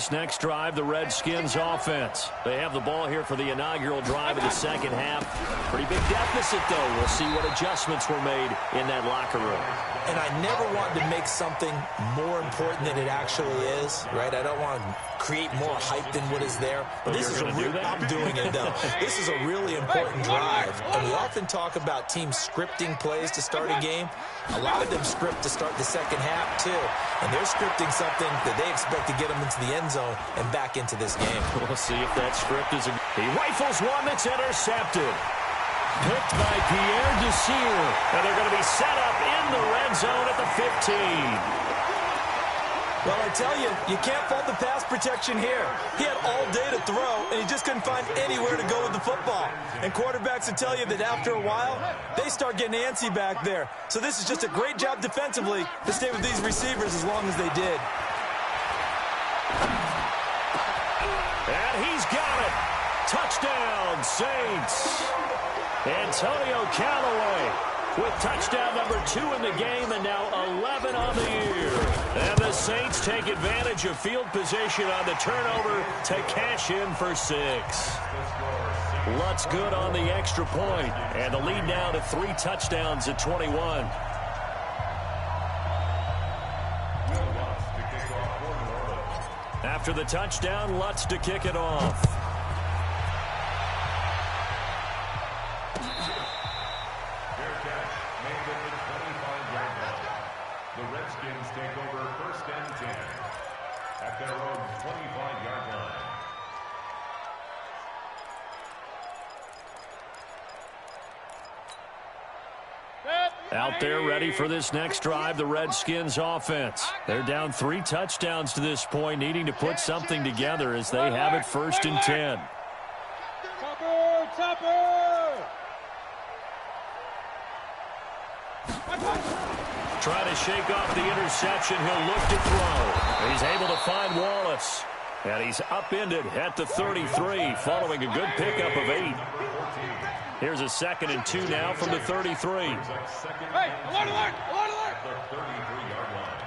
this next drive, the Redskins offense. They have the ball here for the inaugural drive of the second half. Pretty big deficit, though. We'll see what adjustments were made in that locker room. And I never want to make something more important than it actually is, right? I don't want to create more hype than what is there. But this is I'm doing it, though. This is a really important drive. And we often talk about teams scripting plays to start a game. A lot of them script to start the second half, too. And they're scripting something that they expect to get them into the end zone and back into this game. We'll see if that script is He rifles one that's intercepted. Picked by Pierre Desir. And they're going to be set up in the red zone at the 15. Well, I tell you, you can't fault the pass protection here. He had all day to throw, and he just couldn't find anywhere to go with the football. And quarterbacks will tell you that after a while, they start getting antsy back there. So this is just a great job defensively to stay with these receivers as long as they did. And he's got it. Touchdown, Saints. Antonio Callaway with touchdown number 2 in the game and now 11 on the year. And the Saints take advantage of field position on the turnover to cash in for 6. Lutz good on the extra point, and the lead now to 3 touchdowns at 21. After the touchdown, Lutz to kick it off. The Redskins take over 1st and 10 at their own 25-yard line. Out there ready for this next drive, the Redskins offense. They're down 3 touchdowns to this point, needing to put something together as they have it 1st and 10. Trying to shake off the interception. He'll look to throw. He's able to find Wallace. And he's upended at the 33 following a good pickup of 8. Here's a 2nd and 2 now from the 33. Hey, alert, alert, alert, alert. The 33-yard line.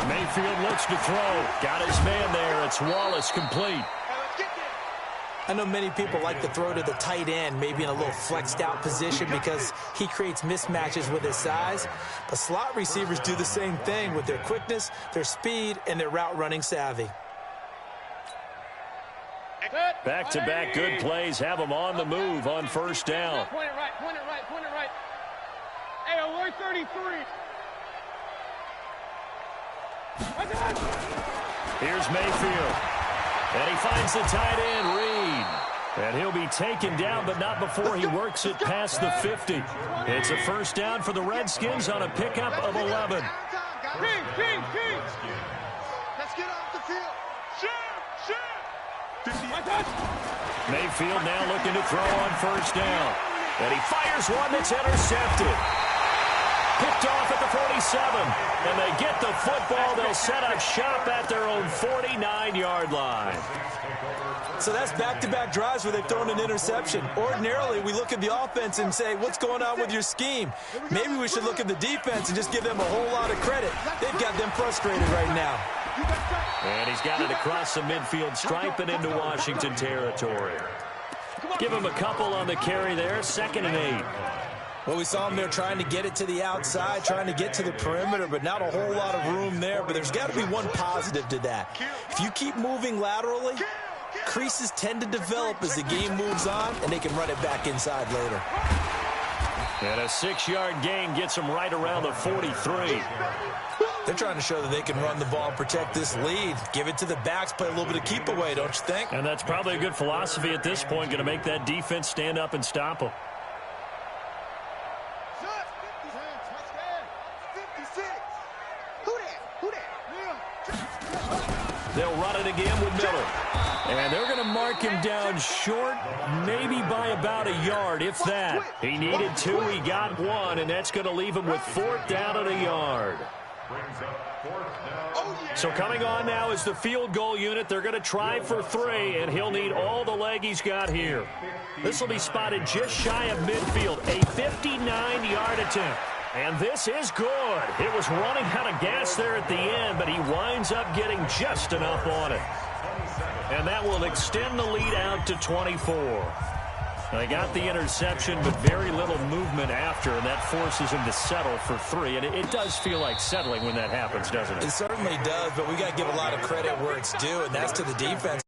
Mayfield looks to throw. Got his man there. It's Wallace complete. I know many people like to throw to the tight end, maybe in a little flexed out position because he creates mismatches with his size. But slot receivers do the same thing with their quickness, their speed, and their route running savvy. Back-to-back good plays have him on the move on 1st down. Point it right, point it right, point it right. Hey, alert 33. Here's Mayfield. And he finds the tight end, Reed. And he'll be taken down, but not before he works it past the 50. It's a 1st down for the Redskins on a pickup of 11. King. Let's get off the field. Mayfield now looking to throw on 1st down. And he fires one that's intercepted. Picked off at the 47. And they get the football. They'll set up shop at their own 49-yard line. So that's back-to-back drives where they've thrown an interception. Ordinarily, we look at the offense and say, what's going on with your scheme? Maybe we should look at the defense and just give them a whole lot of credit. They've got them frustrated right now. And he's got it across the midfield stripe and into Washington territory. Give him a couple on the carry there. 2nd and 8. Well, we saw him there trying to get it to the outside, trying to get to the perimeter, but not a whole lot of room there. But there's got to be one positive to that. If you keep moving laterally, creases tend to develop as the game moves on, and they can run it back inside later. And a 6-yard gain gets them right around the 43. They're trying to show that they can run the ball and protect this lead. Give it to the backs, play a little bit of keep away, don't you think? And that's probably a good philosophy at this point, going to make that defense stand up and stop them. They'll run it again with Miller. And they're going to mark him down short, maybe by about a yard, if that. He needed 2, he got 1, and that's going to leave him with 4th down and a yard. So coming on now is the field goal unit. They're going to try for 3, and he'll need all the leg he's got here. This will be spotted just shy of midfield, a 59-yard attempt. And this is good. It was running out of gas there at the end, but he winds up getting just enough on it. And that will extend the lead out to 24. They got the interception, but very little movement after, and that forces him to settle for 3. And it does feel like settling when that happens, doesn't it? It certainly does, but we got to give a lot of credit where it's due, and that's to the defense.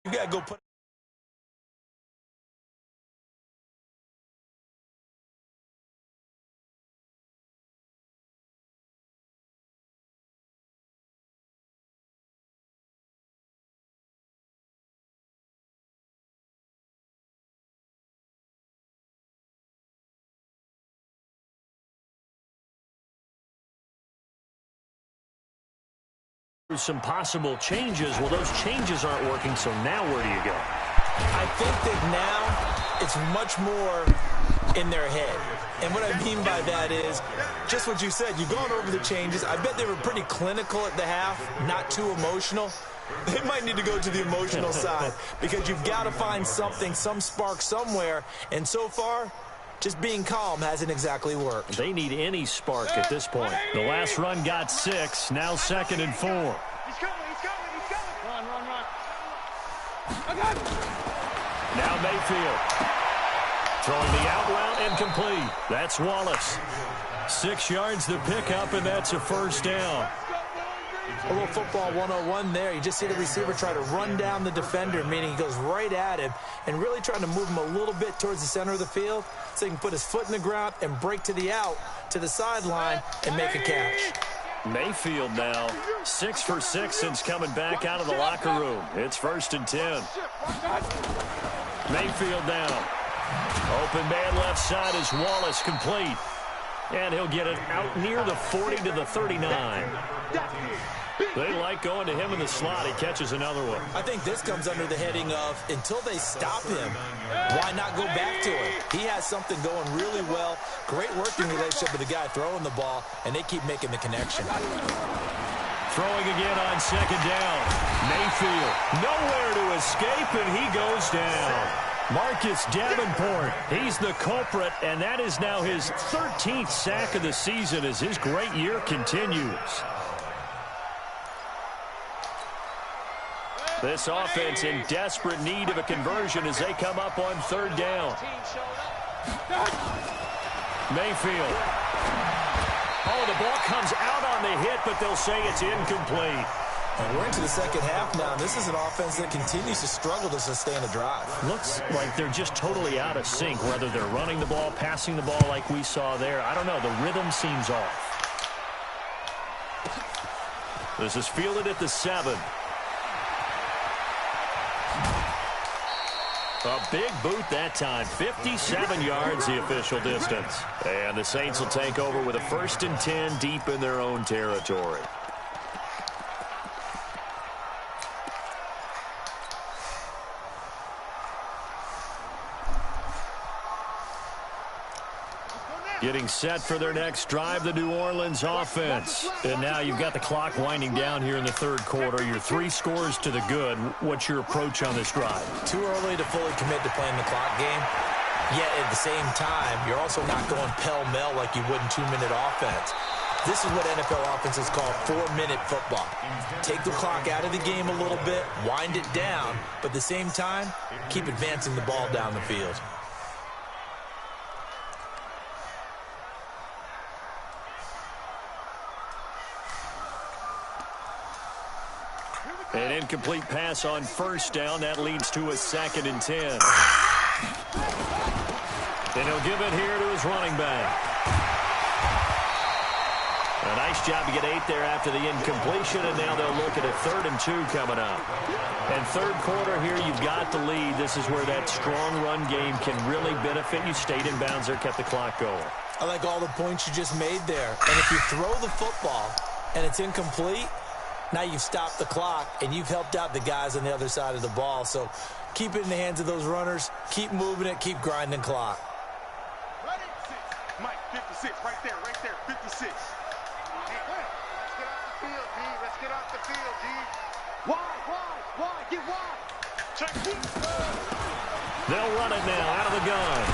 You got to go put some possible changes. Well, those changes aren't working, so now where do you go? I think that now it's much more in their head. And what I mean by that is just what you said. You've gone over the changes. I bet they were pretty clinical at the half, not too emotional. They might need to go to the emotional side because you've got to find something, some spark somewhere. And so far, just being calm hasn't exactly worked. They need any spark at this point. The last run got 6, now 2nd and 4. He's coming. Run. I got him. Now Mayfield. Throwing the out route incomplete. That's Wallace. 6 yards the pickup, and that's a first down. A little football 101 there. You just see the receiver try to run down the defender, meaning he goes right at him and really trying to move him a little bit towards the center of the field so he can put his foot in the ground and break to the out, to the sideline, and make a catch. Mayfield now 6 for 6 since coming back out of the locker room. It's 1st and 10. Mayfield down. Open man left side is Wallace, complete. And he'll get it out near the 40 to the 39. They like going to him in the slot. He catches another one. I think this comes under the heading of until they stop him, why not go back to him? He has something going really well. Great working relationship with the guy throwing the ball, and they keep making the connection. Throwing again on 2nd down. Mayfield nowhere to escape, and he goes down. Marcus Davenport, he's the culprit, and that is now his 13th sack of the season as his great year continues. This offense in desperate need of a conversion as they come up on 3rd down. Mayfield. Oh, the ball comes out on the hit, but they'll say it's incomplete. And we're into the second half now, and this is an offense that continues to struggle to sustain a drive. Looks like they're just totally out of sync, whether they're running the ball, passing the ball like we saw there. I don't know. The rhythm seems off. This is fielded at the 7. A big boot that time. 57 yards the official distance. And the Saints will take over with a 1st and 10 deep in their own territory. Getting set for their next drive, the New Orleans offense. And now you've got the clock winding down here in the 3rd quarter. You're 3 scores to the good. What's your approach on this drive? Too early to fully commit to playing the clock game. Yet at the same time, you're also not going pell-mell like you would in 2-minute offense. This is what NFL offenses call 4-minute football. Take the clock out of the game a little bit, wind it down, but at the same time, keep advancing the ball down the field. An incomplete pass on 1st down. That leads to a 2nd and 10. And he'll give it here to his running back. A nice job to get 8 there after the incompletion, and now they'll look at a 3rd and 2 coming up. And 3rd quarter here, you've got the lead. This is where that strong run game can really benefit you. Stayed in bounds there, kept the clock going. I like all the points you just made there. And if you throw the football and it's incomplete, now you've stopped the clock, and you've helped out the guys on the other side of the ball. So keep it in the hands of those runners. Keep moving it. Keep grinding clock. Mike, 56, right there, 56. Let's get off the field, D. Let's get off the field, D. Wide, get wide. They'll run it now out of the gun.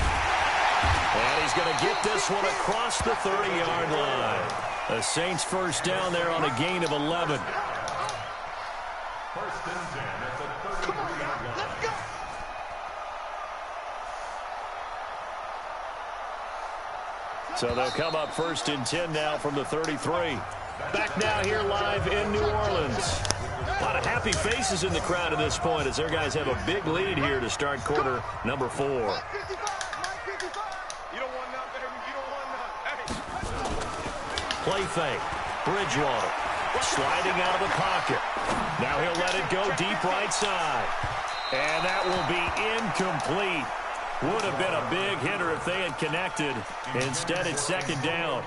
And he's going to get this one across the 30-yard line. The Saints first down there on a gain of 11. First and 10 at the 33-yard line. Let's go. So they'll come up first and 10 now from the 33. Back now here live in New Orleans. A lot of happy faces in the crowd at this point as their guys have a big lead here to start quarter number 4. You don't want none better than you don't want none. Hey. Play fake. Bridgewater sliding out of the pocket. Now he'll let it go deep right side. And that will be incomplete. Would have been a big hitter if they had connected. Instead, it's second down.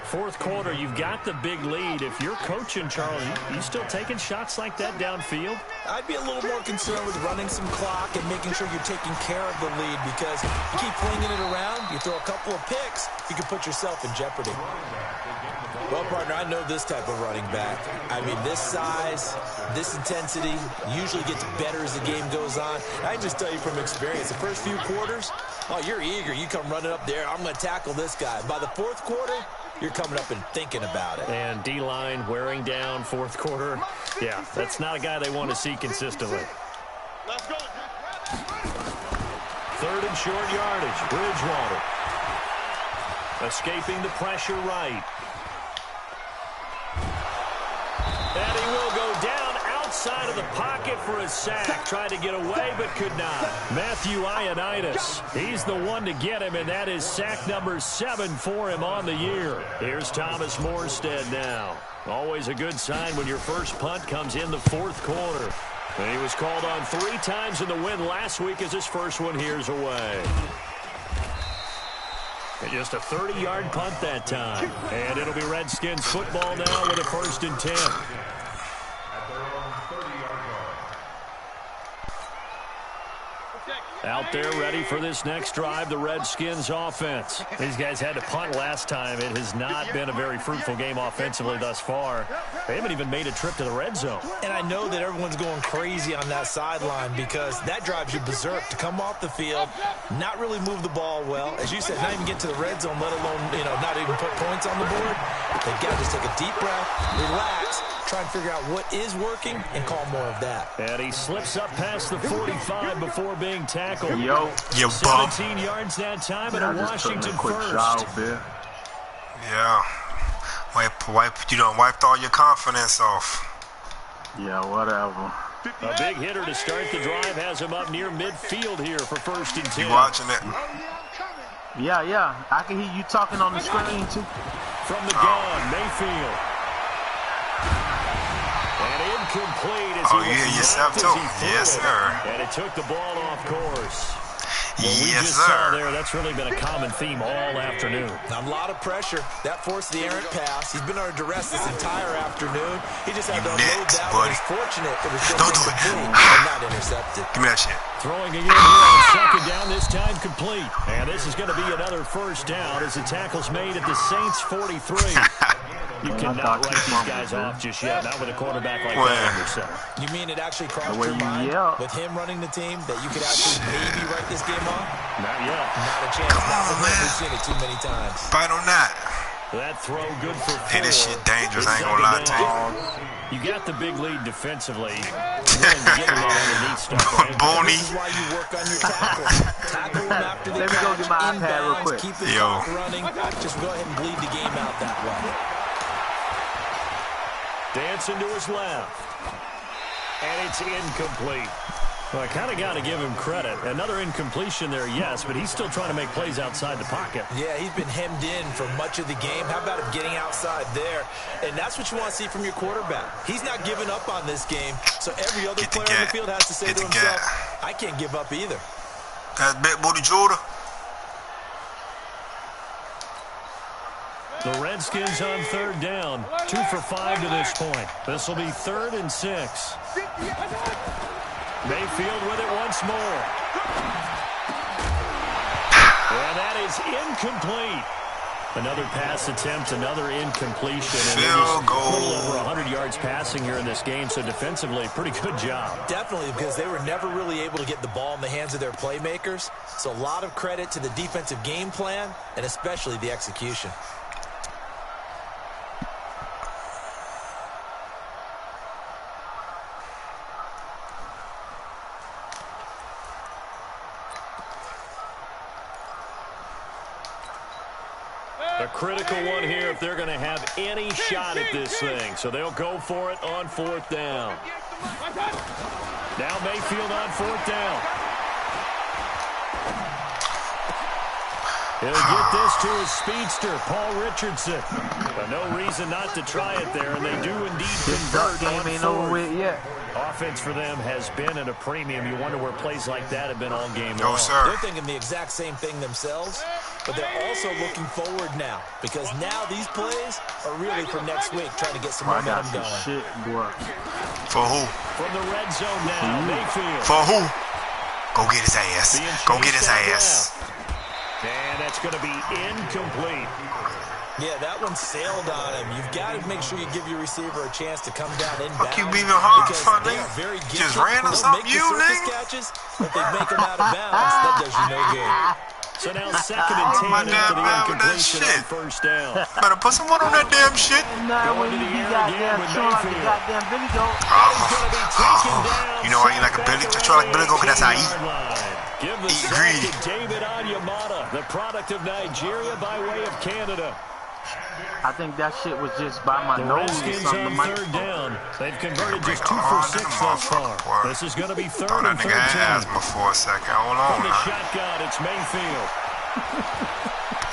Fourth quarter, you've got the big lead. If you're coaching, Charles, you still taking shots like that downfield? I'd be a little more concerned with running some clock and making sure you're taking care of the lead, because you keep flinging it around, you throw a couple of picks, you can put yourself in jeopardy. Well, partner, I know this type of running back. I mean, this size, this intensity usually gets better as the game goes on. I can just tell you from experience, the first few quarters, oh, you're eager. You come running up there, I'm going to tackle this guy. By the fourth quarter, you're coming up and thinking about it. And D-line wearing down fourth quarter. Yeah, that's not a guy they want to see consistently. Let's go. Third and short yardage. Bridgewater escaping the pressure right. And he will go down outside of the pocket for a sack. Tried to get away, but could not. Matthew Ioannidis, he's the one to get him, and that is sack number 7 for him on the year. Here's Thomas Morstead now. Always a good sign when your first punt comes in the fourth quarter. And he was called on 3 times in the win last week as his first one here's away. And just a 30-yard punt that time. And it'll be Redskins football now with a first and 10. Out there ready for this next drive, the Redskins offense. These guys had to punt last time. It has not been a very fruitful game offensively thus far. They haven't even made a trip to the red zone. And I know that everyone's going crazy on that sideline because that drives you berserk to come off the field, not really move the ball well. As you said, not even get to the red zone, let alone, not even put points on the board. They've got to just take a deep breath, relax, try and figure out what is working and call more of that. And he slips up past the 45 before being tackled. Yo, 17 yards that time and a Washington first. Yeah. Wiped all your confidence off. Yeah, whatever. A big hitter to start the drive has him up near midfield here for first and 10. You watching it? Yeah. I can hear you talking on the screen, too. From the gun, Mayfield. And incomplete as you hear yourself, too? Yes, sir. And it took the ball off course. Yes, saw there, that's really been a common theme all afternoon. A lot of pressure. That forced the errant pass. He's been under duress this entire afternoon. He just had to unload that one. He's fortunate it was still complete and not intercepted. Give me that shit. Throwing again here on second down, this time complete. And this is going to be another first down as the tackle's made at the Saints 43. You cannot write these guys off just yet, not with a quarterback like that under center. You mean it actually crossed your mind with him running the team that you could actually maybe write this game off? Not yet. Not a chance. Come on, man. We've seen it too many times. Bite on that. That throw good for 4. Hey, this shit dangerous. I ain't gonna lie to you. You got the big lead defensively. Willing to get a little underneath stuff. Boney. This is why you work on your tackles. Tackle them after the Let me go get my iPad real quick. Keep the clock running. Just go ahead and bleed the game out that way. Dancing to his left. And it's incomplete. Well, I kind of got to give him credit. Another incompletion there, yes, but he's still trying to make plays outside the pocket. Yeah, he's been hemmed in for much of the game. How about him getting outside there? And that's what you want to see from your quarterback. He's not giving up on this game, so every other player on the field has to say to himself, I can't give up either. That's big booty Judah. The Redskins on third down. 2 for 5 to this point. This will be 3rd and 6. Mayfield with it once more. And that is incomplete. Another pass attempt, another incompletion. And Field goal. a little over 100 yards passing here in this game, so defensively, pretty good job. Definitely, because they were never really able to get the ball in the hands of their playmakers. So a lot of credit to the defensive game plan, and especially the execution. A critical one here if they're going to have any shot at this thing. So they'll go for it on 4th down. Now Mayfield on 4th down. He'll get this to his speedster, Paul Richardson. But no reason not to try it there, and they do indeed convert on 4th. Ain't over with yet. Offense for them has been at a premium. You wonder where plays like that have been all game No, long. sir. They're thinking the exact same thing themselves, but they're also looking forward now, because now these plays are really for next week, trying to get some I got momentum some going. shit, boy. For who? From the red zone now, Mayfield. For who? Go get his ass. Go get his ass. And that's going to be incomplete. Yeah, that one sailed on him. You've got to make sure you give your receiver a chance to come down inbound. Fuck you, being hard, because fun, they nigga. are very gifted. Just ran or They'll something, make you, the surface nigga? catches, but they make them out of bounds. That does you no good. So now 2nd and 10 my after damn the man with that incompletion shit. on 1st down. Better put someone on that damn shit. Nah, Going when to you the be air again goddamn with showing like a Mayfield. goddamn Billy Goat. You know why you like a Billy? Just like Billy Goat, 'cause that's how I eat. Give the Eat sack greedy. to David Onyemata, the product of Nigeria by way of Canada. I think that shit was just by my The nose or Redskins something. on My 3rd down. They've converted Break just 2 the for heart of 6 the thus far. motherfucker, boy. This is going to be 3rd Thought and that nigga had 13. asthma for a second. Hold on, From the now. shotgun, it's Mayfield.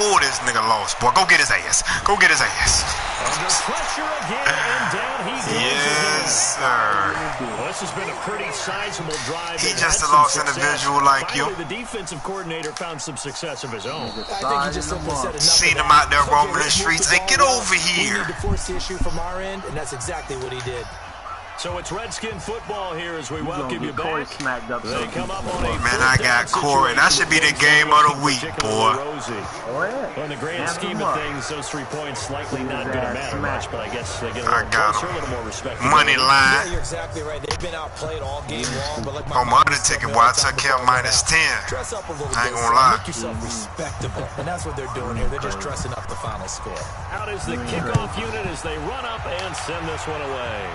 Oh, this nigga lost, boy. Go get his ass. Go get his ass. Under pressure again, and down he goes again. Yes, sir. Well, this has been a pretty sizable drive. He They've just had a some lost success. individual like you. Finally, the defensive coordinator found some success of his own. I think he just simply said enough Seen of him that. out there Okay, roaming the let's move streets. the Hey, ball get well. over We here. need to force the issue from our end, and that's exactly what he did. So it's Redskin football here as we You gonna welcome you get Corey back. smacked up. They come up on a Man, I got Corey. That should be the game of the week, boy. Oh, yeah. In the grand Handle scheme him of up. things, those 3 points likely not going to matter much, but I guess they get a I little got closer, a him. little more respect. Money Yeah, line. you're exactly right. They've been outplayed all game long, but like On my other ticket, boy, I took him minus 10. Dress up a little I ain't bit, gonna lie. make yourself respectable, and that's what they're doing here. They're just dressing up the final score. Out is the kickoff unit as they run up and send this one away.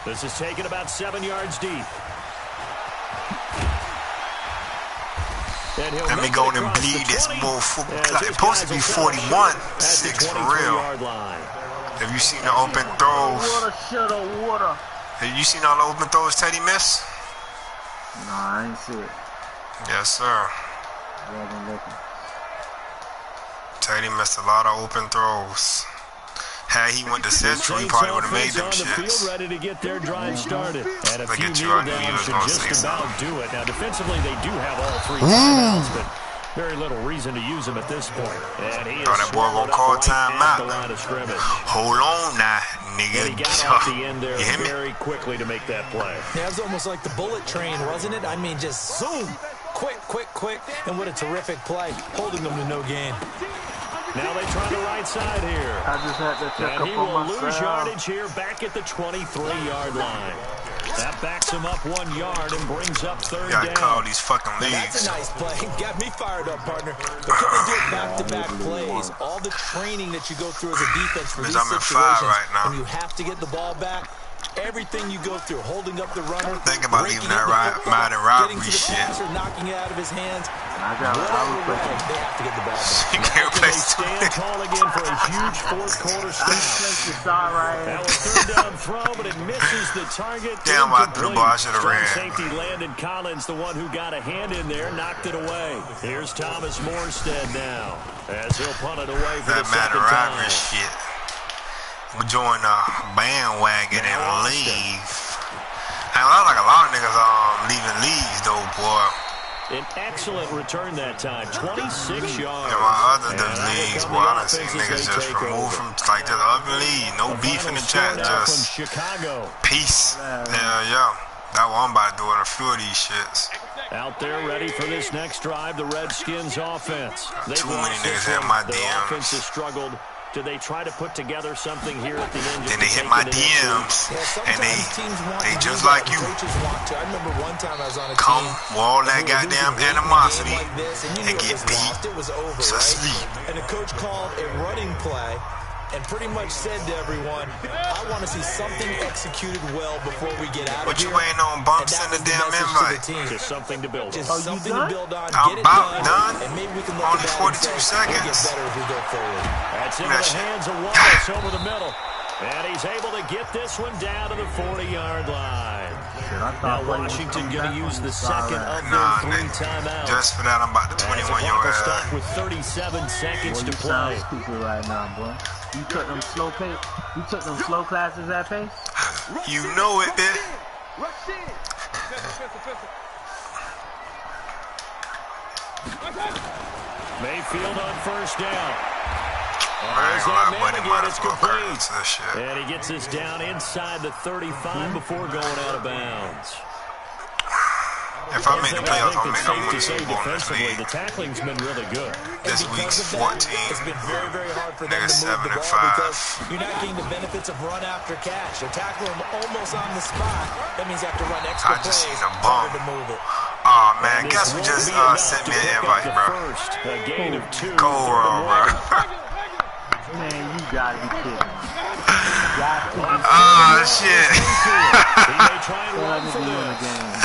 This is taken about 7 yards deep. And he'll Let me make go it and across bleed the this 20, motherfucker. as It's his supposed to guys be will try to 41. shoot at the 6 for 23-yard real. line. Have you seen the open throws? Water, shoulda, water. Have you seen all the open throws Teddy missed? Nah, I ain't see it. Yes, sir. Wasn't looking. Teddy missed a lot of open throws. Had he went to Central, he probably would have made them On the field, shits. ready to get their drive started. And a Look few at you, kneel I knew you downs was should gonna just say about something. do it. Now, defensively, they do have all 3 timeouts, but very little reason to use them at this point. And he is Thought that boy swallowed gonna up call right timeout. at the line of scrimmage. Hold on now, nigga. And he got off the end there You hear me? very quickly to make that play. Yeah, it was almost like the bullet train, wasn't it? I mean, just zoom, quick, quick, quick, and what a terrific play, holding them to no gain. Now they try the right side here. I just had to check And up he on will lose myself. yardage here back at the 23-yard line. That backs him up 1 yard and brings up 3rd Gotta down. call these fucking Now, that's leagues. a nice play. Got me fired up, partner. But can they do it back-to-back plays? All the training that you go through as a defense for these I'm at 5 situations, right now. when you have to get the ball back, everything you go through, holding up the runner, Think about breaking leaving that up the football, Madden robbery getting to the shit. passer, knocking it out of his hands. I got it. I Whatever was way, thinking. they have to get the ball back. You can't Can play they stand stupid. tall again for a huge fourth-quarter stop? It's all right. That was 3rd down throw, but it misses the target. Damn, I threw the ball. I should've Strong ran. safety Landon Collins, the one who got a hand in there, knocked it away. Here's Thomas Morstead now, as he'll punt it away for That the Madden second robbery time. shit. We join the bandwagon and leave. I like a lot of niggas leaving leagues though, boy. An excellent return that time, 26 yards. Yeah, my other And those out leagues, come boy, the I done seen offense as niggas they just take removed over. from like the other league. No beef in the chat, Final score now just from Chicago. peace. Yeah, yeah. That's what I'm about to do in a few of these shits. Out there ready for this next drive, the Redskins offense. Too many niggas have my Their offense has DMs. struggled. Do they try to put together something here at the end? Then they hit my DMs, and they just like you. I remember one time I was on a Come team with all that and we were goddamn losing a game animosity like this, and you and knew get it was lost. beat It was over, to right? sleep. And the coach called a running play and pretty much said to everyone, I want to see something executed well before we get out of What you here. waiting on, bumps in the damn invite? Just something to build on. Just something to build on. I'm Get it about done. done. And maybe we can look Only at that 42 and say, we'll get seconds. better as we go forward. That's into That the shit. hands of Wallace over the middle. And he's able to get this one down to the 40-yard line. Now Washington going to use the second of their Nah, 3 nigga. timeouts. Just for that, I'm about to As the 21 clock your will ass. stop with 37 seconds to You play. sound stupid right now, boy. You took them slow pace. You took them slow classes at pace. You know it, bitch. Rush in. Mayfield on first down. I ain't There's gonna that lie, buddy, man might again. as It's well crack complete. into this shit. And he gets us down inside the 35 before going out of bounds. If I make the playoffs, I'll make safe a to win say Super Bowl in this defensively, league. the tackling's been really good. This And week's because of that, 14. It's been very, very hard for them Niggas to move the 7 and ball 5. because you're not getting the benefits of run after catch. They're tackling them almost on the spot. That means you have to run extra I just plays seen a in bump. order to move it. Aw, man, And guess this who won't just be enough sent to me an pick up invite, the bro? first, a gain of 2 Cold for the World, bro. Warriors. Man, you gotta be kidding me. Gotta be kidding me. Oh, shit. He may try and What run I for need to do in the this. game.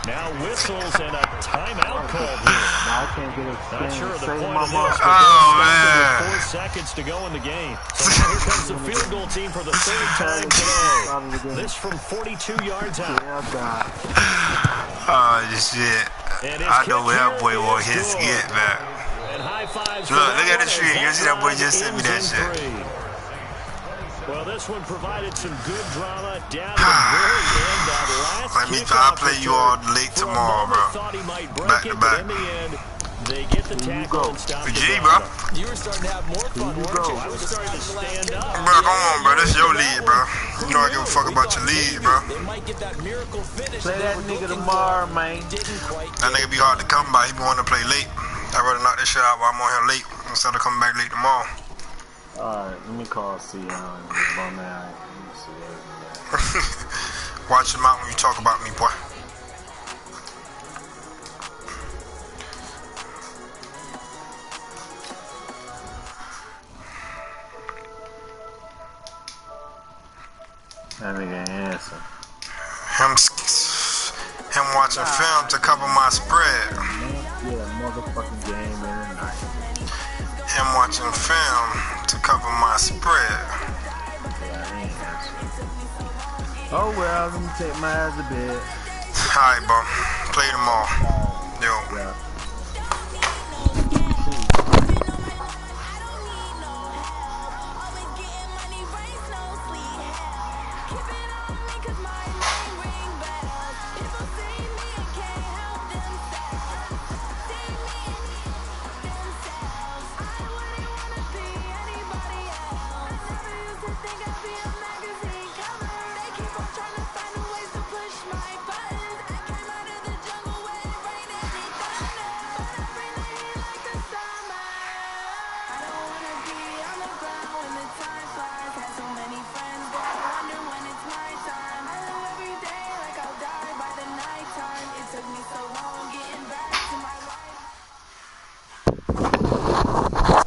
Now whistles and a timeout called here. Now I can't get Not it. sure of the Save point my of mom. this. but Oh, they'll stop man. with 4 seconds to go in the game. So now here comes the field goal team for the 3rd time today. This from 42 yards out. Yeah, God. Oh, shit. And his I know kick where that here boy want is his good. get back. And high fives Look, for that look at one the tree. as You see that boy drive just sent me that ends in shit. 3. Well, this one provided some good drama down to the very end. That last Let me kickoff play you all return. late For a tomorrow, moment, bro. thought he might break Back it, to but back. in the end, they get the tackle and stop the G, drive. bro. You were starting to have more fun, you weren't go. you? I was starting to stand up. Bro, come on, bro. This your lead, bro. You know I give a fuck about your lead, bro. They might get that miracle finish. Play they that were nigga looking tomorrow, for. man. Didn't quite. That nigga be hard to come by. He be wanting to play late. I'd rather knock this shit out while I'm on here late instead of coming back late tomorrow. Alright, let me call C on this bum ass. Let me see that. Watch him out when you talk about me, boy. That nigga ain't answer. Him watching film to cover my spread. Yeah, motherfucking game in the night. Him watching film to cover my spread. Yeah, he ain't answer. Oh well, let me take my ass to bed. Alright, bro. Play them all. Yo. Yeah.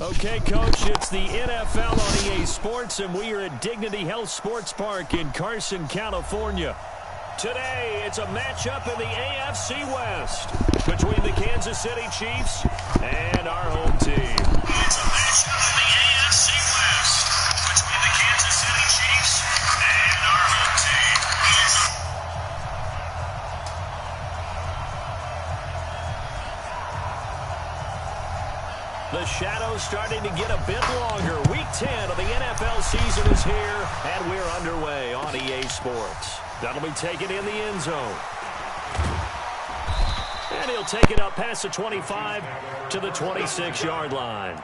Okay, Coach, it's the NFL on EA Sports, and we are at Dignity Health Sports Park in Carson, California. Today, it's a matchup in the AFC West between the Kansas City Chiefs and our home team. It's a matchup in the AFC West between the Kansas City Chiefs and our home team. The shadow's starting to get a bit longer. Week 10 of the NFL season is here, and we're underway on EA Sports. That'll be taken in the end zone. And he'll take it up past the 25 to the 26-yard line.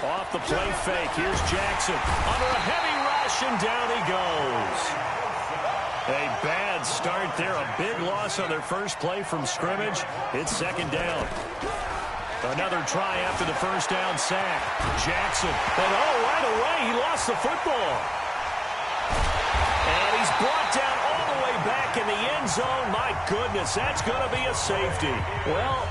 Off the play fake. Here's Jackson. Under a heavy rush, and down he goes. A bad start there. A big loss on their first play from scrimmage. It's second down. Another try after the first down sack. Jackson. And right away, he lost the football. And he's brought down all the way back in the end zone. My goodness, that's going to be a safety. Well,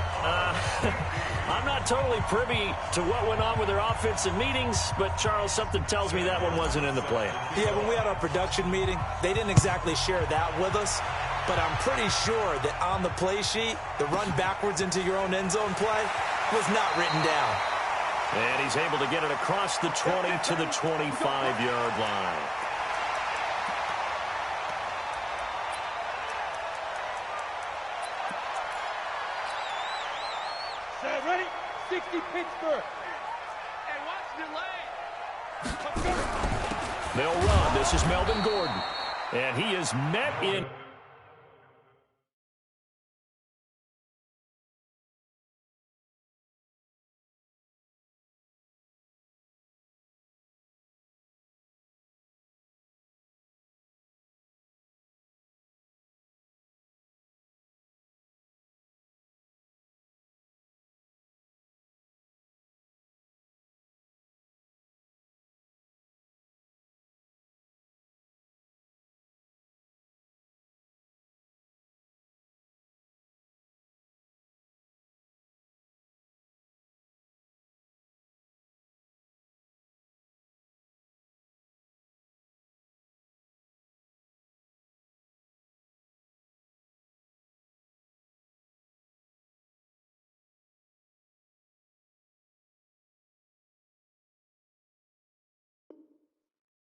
I'm not totally privy to what went on with their offensive meetings, but, Charles, something tells me that one wasn't in the plan. Yeah, when we had our production meeting, they didn't exactly share that with us, but I'm pretty sure that on the play sheet, the run backwards into your own end zone play was not written down. And he's able to get it across the 20 to the 25-yard line. Ready? 60 Pittsburgh. And watch the leg. They'll run. This is Melvin Gordon. And he is met in.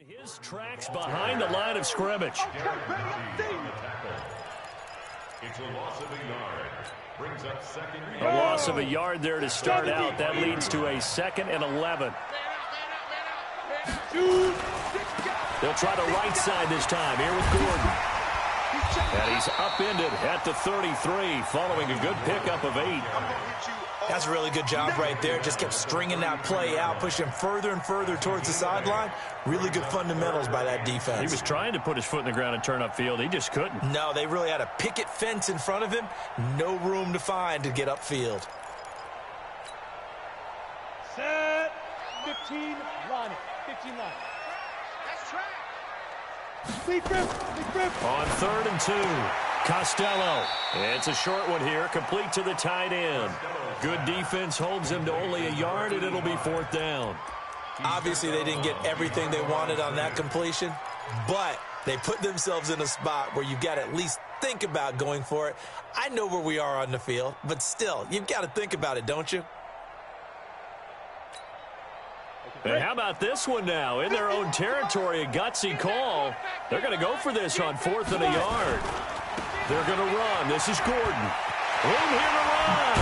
His tracks behind the line of scrimmage. It's a loss of a yard. Brings up second. A loss of a yard there to start out. That leads to a 2nd and 11. They'll try the right side this time. Here with Gordon. And he's upended at the 33 following a good pickup of 8. That's a really good job right there. Just kept stringing that play out, pushing further and further towards the sideline. Really good fundamentals by that defense. He was trying to put his foot in the ground and turn upfield. He just couldn't. No, they really had a picket fence in front of him. No room to find to get upfield. Set. 15 line. 15 line. That's track. Big grip. On 3rd and 2. Costello. It's a short one here, complete to the tight end. Good defense holds him to only a yard, and it'll be 4th down. Obviously, they didn't get everything they wanted on that completion, but they put themselves in a spot where you've got to at least think about going for it. I know where we are on the field, but still, you've got to think about it, don't you? And how about this one now? In their own territory, a gutsy call. They're going to go for this on 4th and a yard. They're going to run. This is Gordon. Room here to run.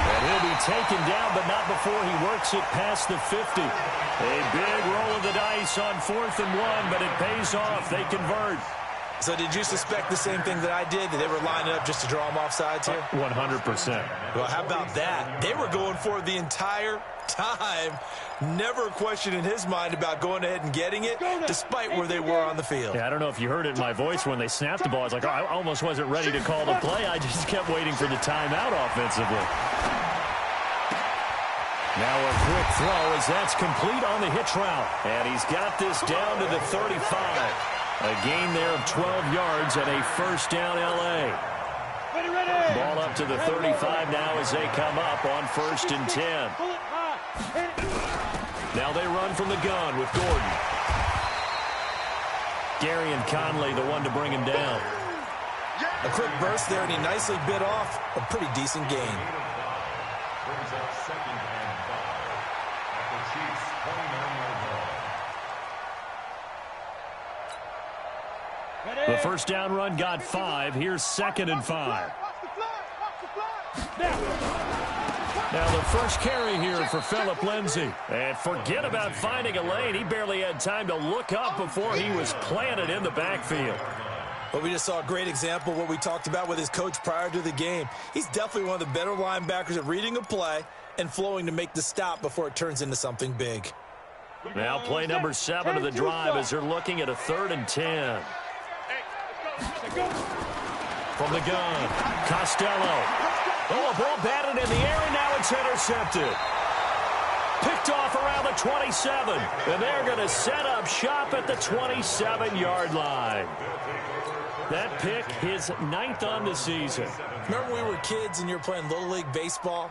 And he'll be taken down, but not before he works it past the 50. A big roll of the dice on 4th and 1, but it pays off. They convert. So did you suspect the same thing that I did, that they were lining up just to draw them off sides here? 100%. Well, how about that? They were going for it the entire time. Never a question in his mind about going ahead and getting it, despite where they were on the field. Yeah, I don't know if you heard it in my voice when they snapped the ball. I was like, oh, I almost wasn't ready to call the play. I just kept waiting for the timeout offensively. Now a quick throw as that's complete on the hitch route. And he's got this down to the 35. A gain there of 12 yards and a 1st down L.A. Ball up to the 35 now as they come up on 1st and 10. Now they run from the gun with Gordon. Gary and Conley, the one to bring him down. A quick burst there, and he nicely bit off a pretty decent gain. Brings up 2nd and 5 at the Chiefs' 29-yard line. The 1st down run got 5. Here's 2nd and 5. Now the first carry here for Phillip Lindsay. And forget about finding a lane. He barely had time to look up before he was planted in the backfield. Well, we just saw a great example of what we talked about with his coach prior to the game. He's definitely one of the better linebackers at reading a play and flowing to make the stop before it turns into something big. Now play number 7 of the drive as they're looking at a 3rd and 10. From the gun, Costello. Oh, a ball batted in the air, and now it's intercepted. Picked off around the 27, and they're going to set up shop at the 27-yard line. That pick, his 9th on the season. Remember when we were kids and you were playing Little League Baseball,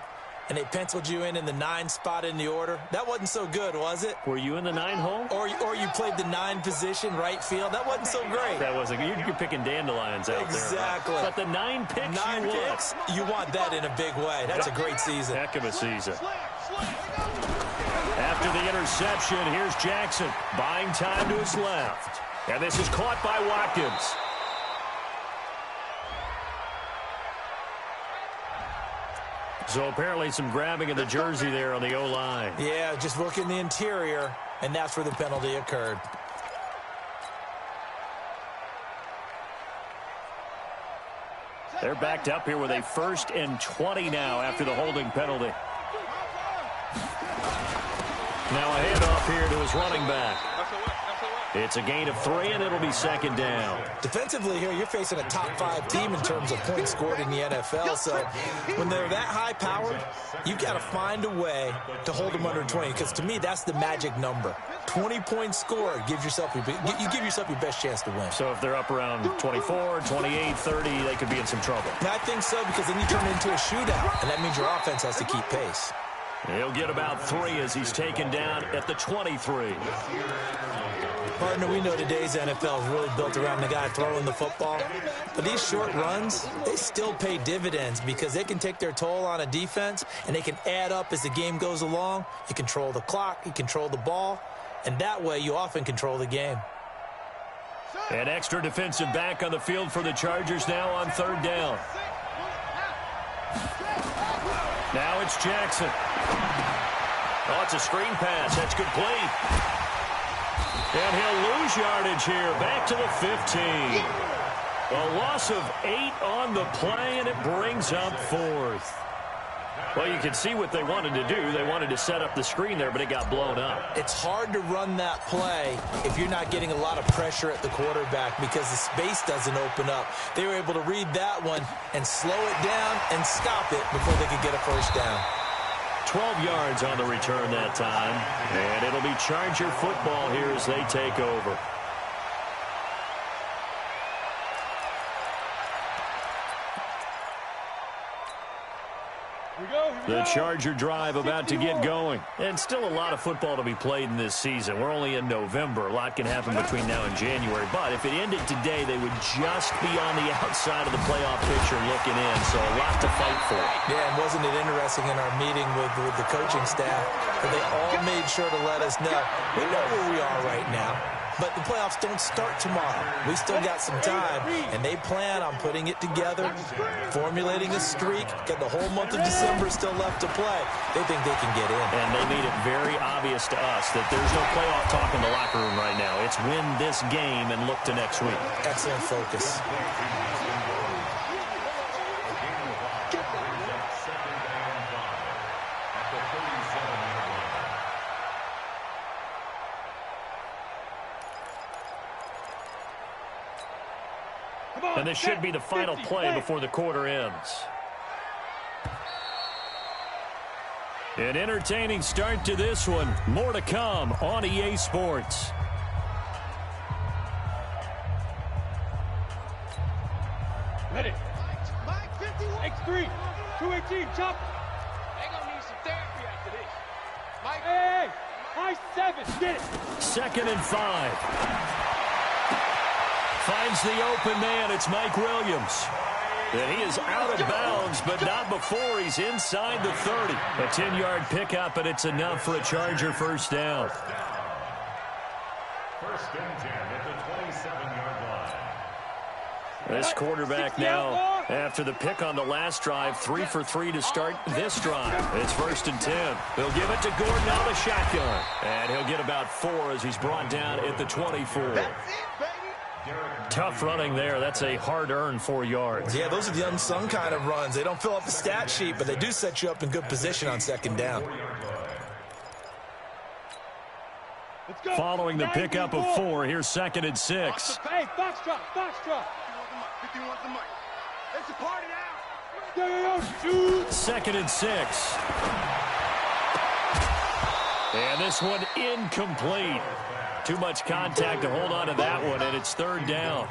and they penciled you in the 9 spot in the order? That wasn't so good, was it? Were you in the 9 hole? Or you played the 9 position, right field? That wasn't so great. That wasn't. You're picking dandelions out there. Exactly. But the 9 picks 9 picks, you want that in a big way. That's a great season. Heck of a season. After the interception, here's Jackson. Buying time to his left. And this is caught by Watkins. So apparently some grabbing of the jersey there on the O-line. Yeah, just working the interior, and that's where the penalty occurred. They're backed up here with a 1st and 20 now after the holding penalty. Now a handoff here to his running back. It's a gain of 3, and it'll be 2nd down. Defensively here, you're facing a top 5 team in terms of points scored in the NFL. So when they're that high-powered, you've got to find a way to hold them under 20. Because to me, that's the magic number. 20 points scored, you give yourself your best chance to win. So if they're up around 24, 28, 30, they could be in some trouble. And I think so, because then you turn it into a shootout, and that means your offense has to keep pace. He'll get about 3 as he's taken down at the 23. Partner, we know today's NFL is really built around the guy throwing the football. But these short runs, they still pay dividends because they can take their toll on a defense, and they can add up as the game goes along. You control the clock, you control the ball, and that way you often control the game. An extra defensive back on the field for the Chargers now on 3rd down. Now it's Jackson. Oh, it's a screen pass. That's complete. And he'll lose yardage here. Back to the 15. A loss of 8 on the play, and it brings up 4th. Well, you can see what they wanted to do. They wanted to set up the screen there, but it got blown up. It's hard to run that play if you're not getting a lot of pressure at the quarterback because the space doesn't open up. They were able to read that one and slow it down and stop it before they could get a 1st down. 12 yards on the return that time. And it'll be Charger football here as they take over. The Charger drive about to get going. And still a lot of football to be played in this season. We're only in November. A lot can happen between now and January. But if it ended today, they would just be on the outside of the playoff picture looking in. So a lot to fight for. Yeah, and wasn't it interesting in our meeting with the coaching staff that they all made sure to let us know. We know where we are right now. But the playoffs don't start tomorrow. We still got some time, and they plan on putting it together, formulating a streak, got the whole month of December still left to play. They think they can get in. And they made it very obvious to us that there's no playoff talk in the locker room right now. It's win this game and look to next week. Excellent focus. And this should be the final play before the quarter ends. An entertaining start to this one. More to come on EA Sports. Ready. X3, 218, chop. They're going to need some therapy after this. Mike. Hey, high 7, get it. 2nd and 5. Finds the open man. It's Mike Williams. And he is out of bounds, but not before he's inside the 30. A 10-yard pickup, and it's enough for a Charger 1st down. 1st and 10 at the 27-yard line. This quarterback now After the pick on the last drive, 3 for 3 to start this drive. It's 1st and 10. They'll give it to Gordon out of the shotgun. And he'll get about 4 as he's brought down at the 24. Tough running there. That's a hard-earned 4 yards. Yeah, those are the unsung kind of runs. They don't fill up the stat sheet, but they do set you up in good position on 2nd down. Following the pickup of 4, here's 2nd and 6. Hey, foxtrot. 2nd and 6. And this one incomplete. Too much contact to hold on to that one, and it's 3rd down.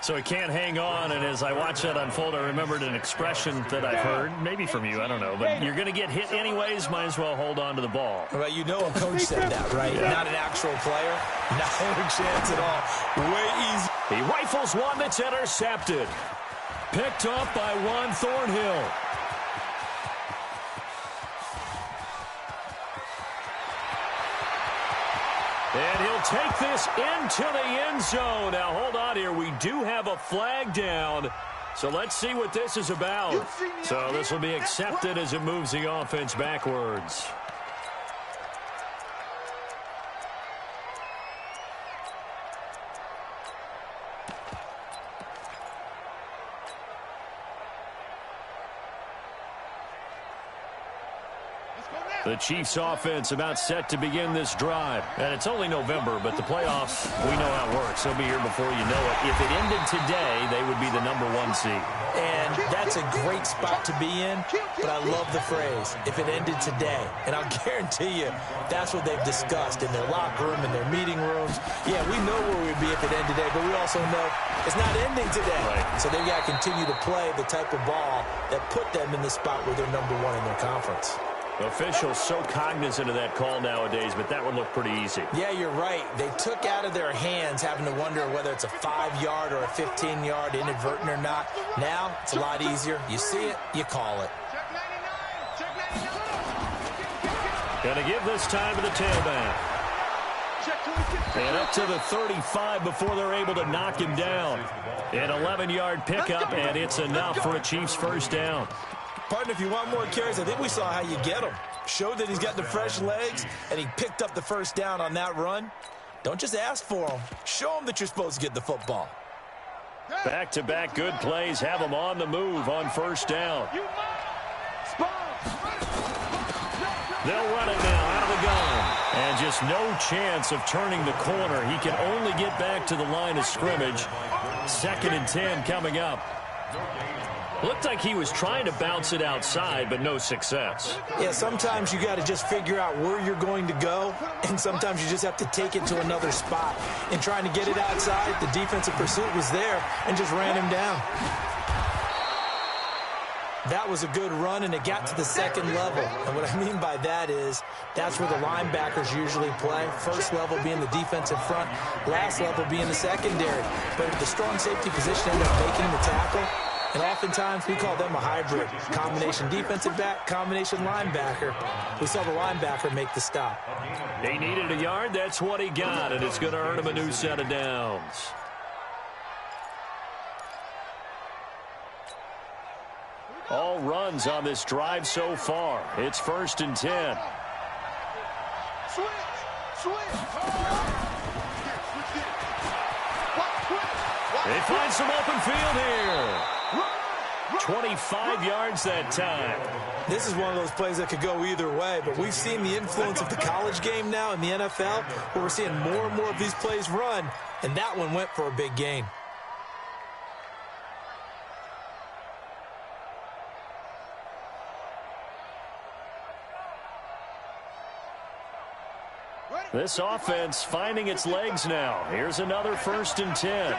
So it can't hang on, and as I watch that unfold, I remembered an expression that I've heard, maybe from you, I don't know, but you're going to get hit anyways, might as well hold on to the ball. Well, you know a coach said that, right? Yeah. Not an actual player. Not a chance at all. Way easy. He rifles one that's intercepted. Picked off by Juan Thornhill. And he'll take this into the end zone. Now, hold on here. We do have a flag down. So let's see what this is about. So this will be accepted as it moves the offense backwards. The Chiefs offense about set to begin this drive. And it's only November, but the playoffs, we know how it works. They'll be here before you know it. If it ended today, they would be the #1 seed. And that's a great spot to be in, but I love the phrase, if it ended today. And I'll guarantee you, that's what they've discussed in their locker room, in their meeting rooms. Yeah, we know where we'd be if it ended today, but we also know it's not ending today. Right. So they've got to continue to play the type of ball that put them in the spot where they're #1 in their conference. Officials so cognizant of that call nowadays, but that would look pretty easy. Yeah, you're right. They took out of their hands having to wonder whether it's a 5-yard or a 15-yard, inadvertent or not. Now, it's a lot easier. You see it, you call it. Going to give this time to the tailback. And up to the 35 before they're able to knock him down. An 11-yard pickup, and it's enough for a Chiefs 1st down. Partner, if you want more carries, I think we saw how you get him. Showed that he's got the fresh legs, and he picked up the 1st down on that run. Don't just ask for him. Show him that you're supposed to get the football. Back-to-back good plays have him on the move on 1st down. They'll run it now out of the gun. And just no chance of turning the corner. He can only get back to the line of scrimmage. 2nd and 10 coming up. Looked like he was trying to bounce it outside, but no success. Yeah, sometimes you got to just figure out where you're going to go, and sometimes you just have to take it to another spot. In trying to get it outside, the defensive pursuit was there and just ran him down. That was a good run, and it got to the 2nd level. And what I mean by that is that's where the linebackers usually play. 1st level being the defensive front, last level being the secondary. But if the strong safety position ended up making the tackle, and oftentimes we call them a hybrid. Combination defensive back, combination linebacker. We saw the linebacker make the stop. He needed a yard. That's what he got, and it's going to earn him a new set of downs. All runs on this drive so far. It's 1st and 10. They find some open field here. 25 yards that time. This is one of those plays that could go either way, but we've seen the influence of the college game now in the NFL, where we're seeing more and more of these plays run, and that one went for a big gain. This offense finding its legs now. Here's another 1st and 10.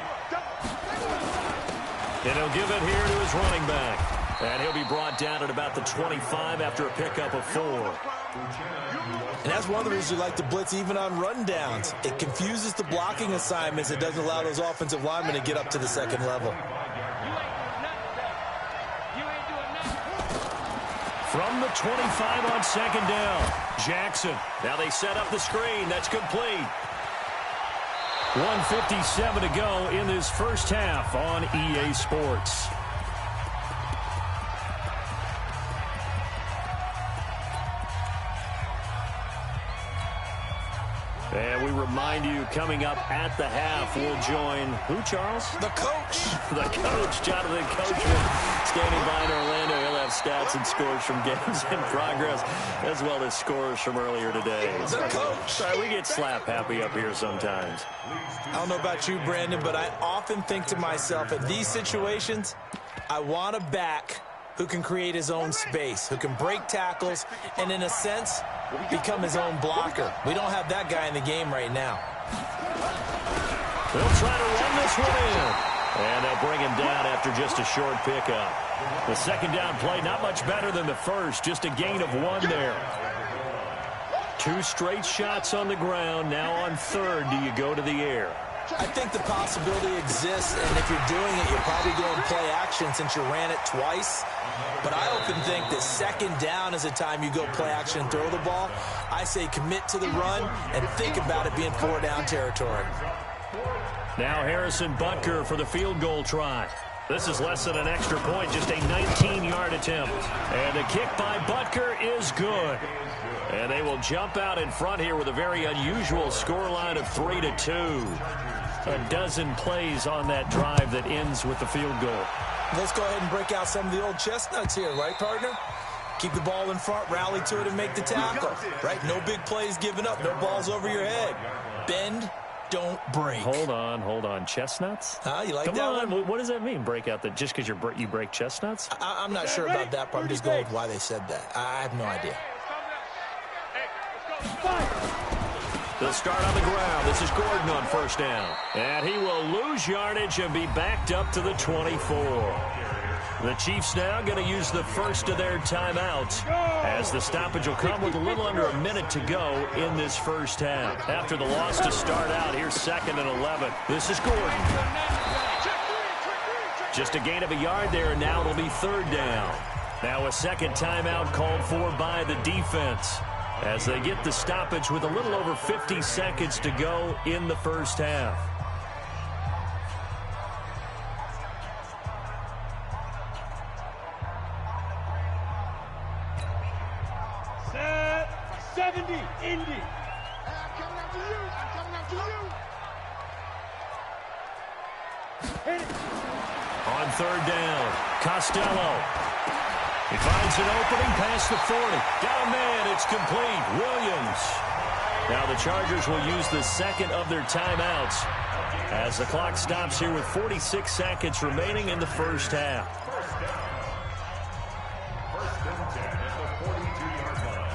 And he'll give it here to his running back. And he'll be brought down at about the 25 after a pickup of 4. And that's one of the reasons we like to blitz even on rundowns. It confuses the blocking assignments. It doesn't allow those offensive linemen to get up to the 2nd level. From the 25 on 2nd down, Jackson. Now they set up the screen. That's complete. 1:57 to go in this 1st half on EA Sports. And we remind you, coming up at the half, we'll join who, Charles? The coach. The coach, Jonathan Coachman, standing by in Orlando. He'll have stats and scores from games in progress, as well as scores from earlier today. The coach. Sorry, we get slap happy up here sometimes. I don't know about you, Brandon, but I often think to myself, at these situations, I want a back who can create his own space, who can break tackles, and in a sense, become his own blocker. We don't have that guy in the game right now. They'll try to run this one in. And they'll bring him down after just a short pickup. The second down play, not much better than the first, just a gain of 1 there. 2 straight shots on the ground. Now on third, do you go to the air? I think the possibility exists, and if you're doing it, you're probably going play action since you ran it twice. But I often think that second down is a time you go play action and throw the ball. I say commit to the run and think about it being 4-down territory. Now Harrison Butker for the field goal try. This is less than an extra point, just a 19-yard attempt. And the kick by Butker is good. And they will jump out in front here with a very unusual scoreline of 3-2. A dozen plays on that drive that ends with the field goal. Let's go ahead and break out some of the old chestnuts here, right, partner? Keep the ball in front, rally to it, and make the tackle, right? No big plays given up, no balls over your head. Bend, don't break. Hold on. Chestnuts? Huh? You like Come that on. one? What does that mean, break out? Just because you break chestnuts? I'm not sure about that part. I'm just going with why they said that. I have no idea. They'll start on the ground. This is Gordon on first down. And he will lose yardage and be backed up to the 24. The Chiefs now going to use the first of their timeouts as the stoppage will come with a little under a minute to go in this first half. After the loss to start out, here's 2nd and 11. This is Gordon. Just a gain of a yard there, and now it'll be 3rd down. Now a second timeout called for by the defense as they get the stoppage with a little over 50 seconds to go in the first half. Set 70, Indy. I'm coming after you. Hit it. On 3rd down, Costello. He finds an opening past the 40. Got a man. It's complete. Williams. Now the Chargers will use the second of their timeouts as the clock stops here with 46 seconds remaining in the first half. First and 10 at the 42-yard line.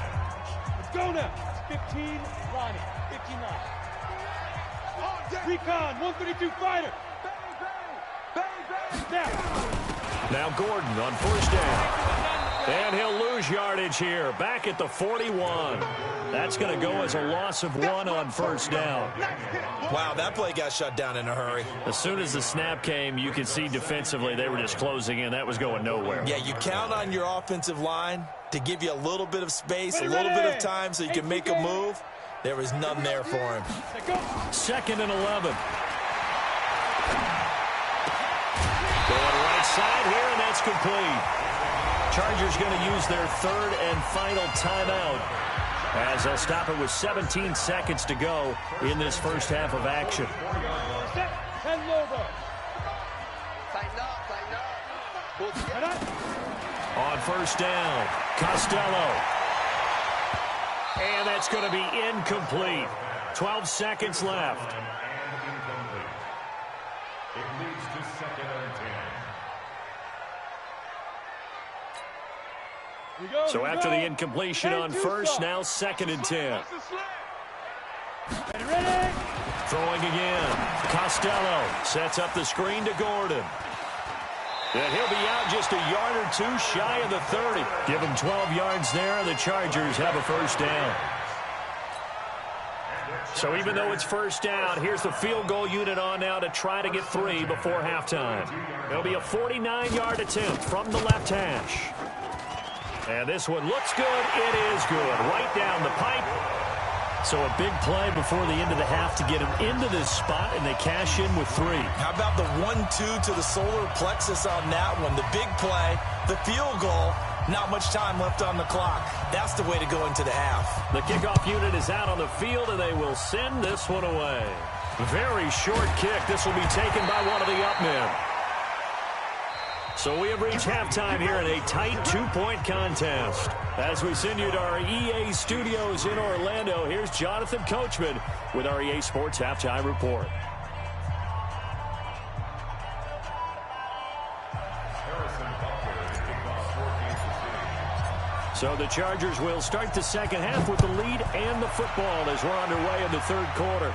Let's go now. 15, Ronnie. 59. Recon, 132 fighter. Bang. Now Gordon on first down. And he'll lose yardage here. Back at the 41. That's going to go as a loss of 1 on first down. Wow, that play got shut down in a hurry. As soon as the snap came, you could see defensively they were just closing in. That was going nowhere. Yeah, you count on your offensive line to give you a little bit of space, a little bit of time so you can make a move. There was none there for him. 2nd and 11. Going right side here, and that's complete. Chargers going to use their 3rd and final timeout as they'll stop it with 17 seconds to go in this first half of action. On first down, Costello. And that's going to be incomplete. 12 seconds left. It leads to 2nd and 10. So after the incompletion on first, now 2nd and 10. Ready? Throwing again. Costello sets up the screen to Gordon. And he'll be out just a yard or 2 shy of the 30. Give him 12 yards there. The Chargers have a first down. So even though it's first down, here's the field goal unit on now to try to get 3 before halftime. It'll be a 49-yard attempt from the left hash. And this one looks good. It is good. Right down the pipe. So a big play before the end of the half to get him into this spot, and they cash in with 3. How about the 1-2 to the solar plexus on that one? The big play, the field goal, Not much time left on the clock. That's the way to go into the half. The kickoff unit is out on the field, and they will send this one away. Very short kick. This will be taken by one of the up men. So we have reached halftime here in a tight 2-point contest. As we send you to our EA studios in Orlando, here's Jonathan Coachman with our EA Sports Halftime Report. So the Chargers will start the second half with the lead and the football as we're underway in the third quarter.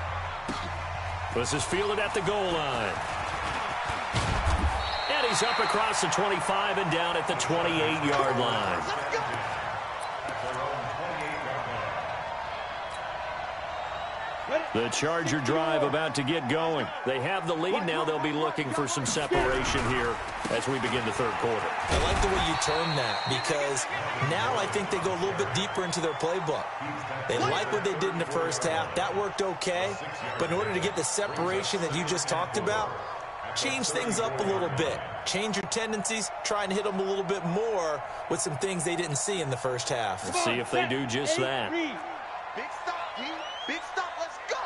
This is fielded at the goal line. And he's up across the 25 and down at the 28-yard line. The Charger drive about to get going. They have the lead now. They'll be looking for some separation here as we begin the third quarter. I like the way you term that because now I think they go a little bit deeper into their playbook. They like what they did in the first half. That worked okay. But in order to get the separation that you just talked about, change things up a little bit. Change your tendencies. Try and hit them a little bit more with some things they didn't see in the first half. We'll see if they do just that. Big stop, P. Big stop. Let's go.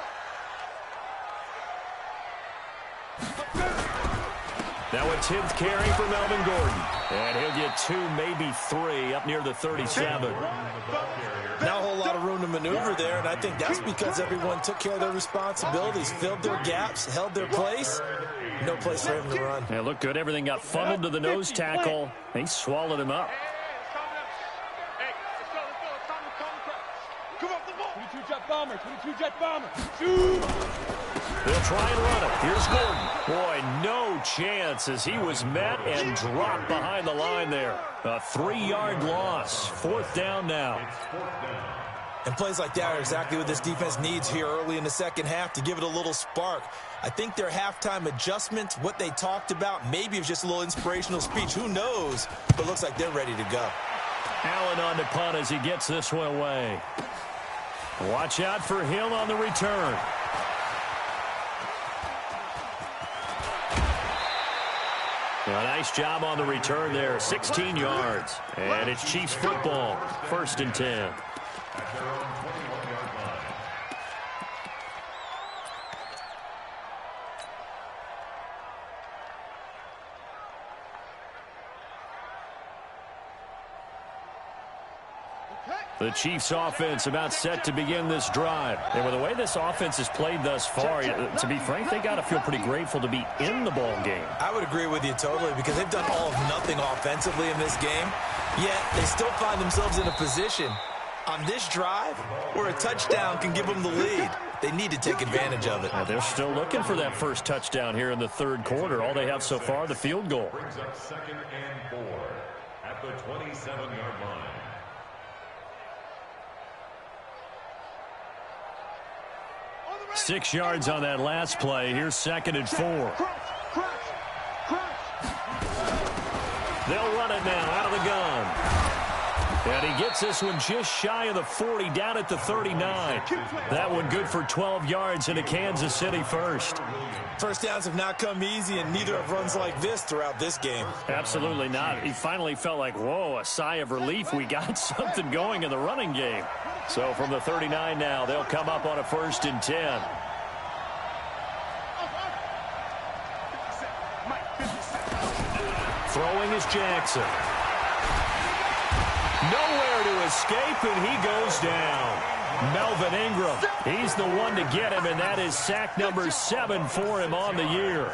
Now a 10th carry for Melvin Gordon. And he'll get 2, maybe 3 up near the 37. Now a whole lot of room to maneuver there, and I think that's because everyone took care of their responsibilities, filled their gaps, held their place. No place for him to run. Yeah, looked good. Everything got funneled to the nose tackle. He swallowed him up. Come on, the ball. 22-jet bomber. 22-jet bomber. Shoot. They'll try and run it. Here's Gordon. Boy, no chance as he was met and dropped behind the line there. A 3-yard loss. 4th down now. And plays like that are exactly what this defense needs here early in the second half to give it a little spark. I think their halftime adjustments, what they talked about, maybe it was just a little inspirational speech. Who knows? But it looks like they're ready to go. Allen on the punt as he gets this one away. Watch out for Hill on the return. A nice job on the return there. 16 yards. And it's Chiefs football. 1st and 10. The Chiefs offense about set to begin this drive. And with the way this offense has played thus far, to be frank, they got to feel pretty grateful to be in the ball game. I would agree with you totally because they've done all of nothing offensively in this game, yet they still find themselves in a position on this drive where a touchdown can give them the lead. They need to take advantage of it. They're still looking for that first touchdown here in the third quarter. All they have so far, the field goal. Brings up 2nd and 4 at the 27-yard line. – 6 yards on that last play. Here's 2nd and 4. They'll run it now out of the gun. And he gets this one just shy of the 40, down at the 39. That one good for 12 yards into Kansas City first. First downs have not come easy, and neither have runs like this throughout this game. Absolutely not. He finally felt like, whoa, a sigh of relief. We got something going in the running game. So from the 39 now, they'll come up on a 1st and 10. Throwing is Jackson. Nowhere to escape, and he goes down. Melvin Ingram, he's the one to get him, and that is sack number 7 for him on the year.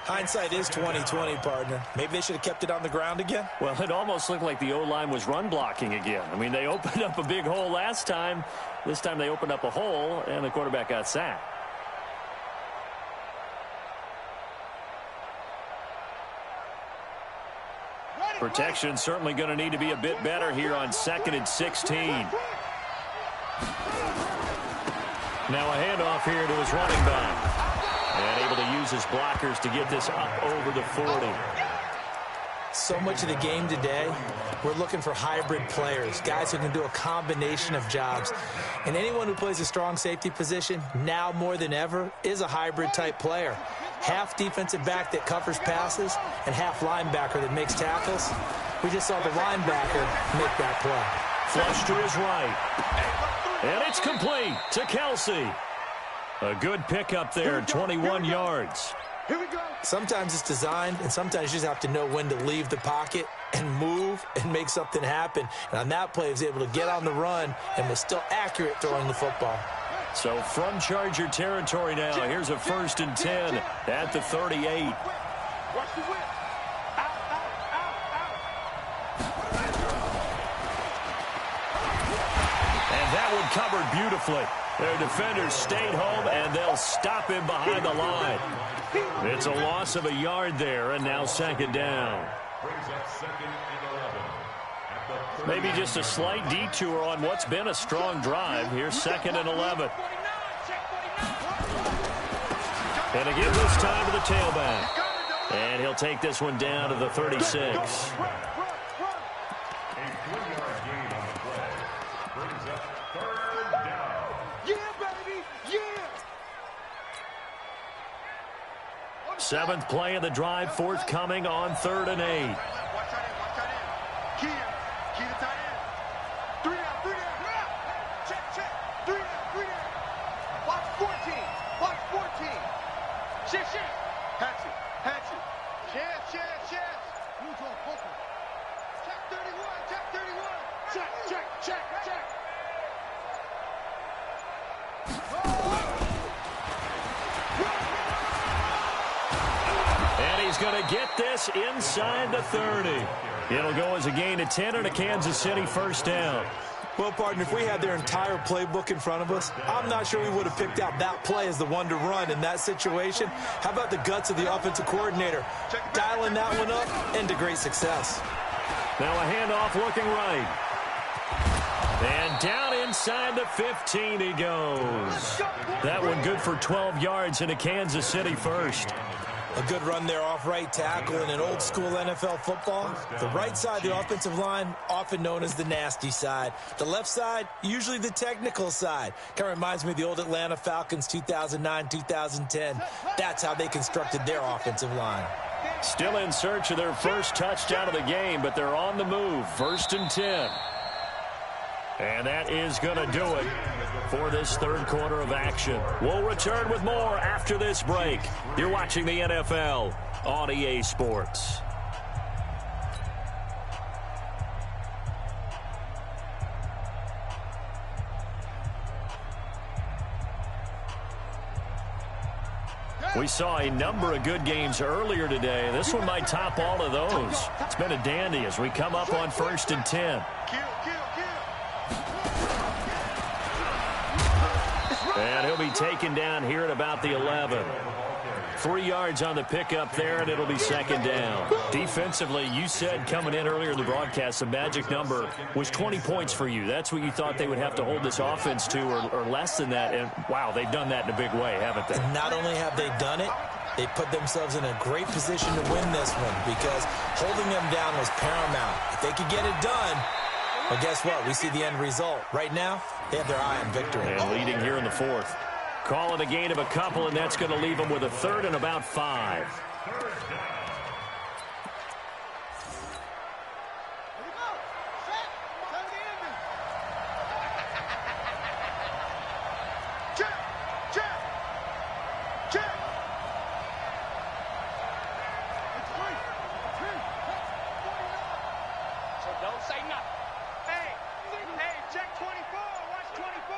Hindsight is 20/20, partner. Maybe they should have kept it on the ground again. Well, it almost looked like the O-line was run blocking again. I mean, they opened up a big hole last time. This time they opened up a hole, and the quarterback got sacked. Protection certainly going to need to be a bit better here on 2nd and 16. Now a handoff here to his running back. And able to use his blockers to get this up over the 40. So much of the game today, we're looking for hybrid players, guys who can do a combination of jobs. And anyone who plays a strong safety position, now more than ever, is a hybrid type player. Half defensive back that covers passes and half linebacker that makes tackles. We just saw the linebacker make that play. Flush to his right. And it's complete to Kelsey. A good pickup there, 21 yards. Here we go. Sometimes it's designed, and sometimes you just have to know when to leave the pocket and move and make something happen. And on that play, he was able to get on the run and was still accurate throwing the football. So from Charger territory now, here's a 1st and 10 at the 38. Watch the whip. Out, out. And that one covered beautifully. Their defenders stayed home, and they'll stop him behind the line. It's a loss of a yard there, and now 2nd down. Maybe just a slight detour on what's been a strong drive. Here's 2nd and 11. And again this time to the tailback. And he'll take this one down to the 36. Seventh play of the drive forthcoming on 3rd and 8. Watch that in. Key to tight end. 3 down. Check. 3 down. Watch 14. Shit. Hatchet. Chance. Neutral, focus. Check 31. Check. And he's going to get this inside the 30. It'll go as a gain of 10 and a Kansas City 1st down. Well, partner, if we had their entire playbook in front of us, I'm not sure we would have picked out that play as the one to run in that situation. How about the guts of the offensive coordinator? Dialing that one up into great success. Now a handoff looking right. And down inside the 15 he goes. That one good for 12 yards in a Kansas City 1st. A good run there off right tackle in an old-school NFL football. The right side of the offensive line, often known as the nasty side. The left side, usually the technical side. Kind of reminds me of the old Atlanta Falcons 2009-2010. That's how they constructed their offensive line. Still in search of their first touchdown of the game, but they're on the move. 1st and 10. And that is going to do it for this 3rd quarter of action. We'll return with more after this break. You're watching the NFL on EA Sports. We saw a number of good games earlier today. This one might top all of those. It's been a dandy as we come up on 1st and 10. And he'll be taken down here at about the 11. 3 yards on the pickup there, and it'll be 2nd down. Defensively, you said coming in earlier in the broadcast, the magic number was 20 points for you. That's what you thought they would have to hold this offense to, or less than that. And, wow, they've done that in a big way, haven't they? And not only have they done it, they put themselves in a great position to win this one because holding them down was paramount. If they could get it done, well, guess what? We see the end result. Right now, they have their eye on victory. And leading here in the 4th. Call it a gain of a couple, and that's going to leave them with a 3rd and about 5. Don't say nothing. Hey, check 24. Watch 24.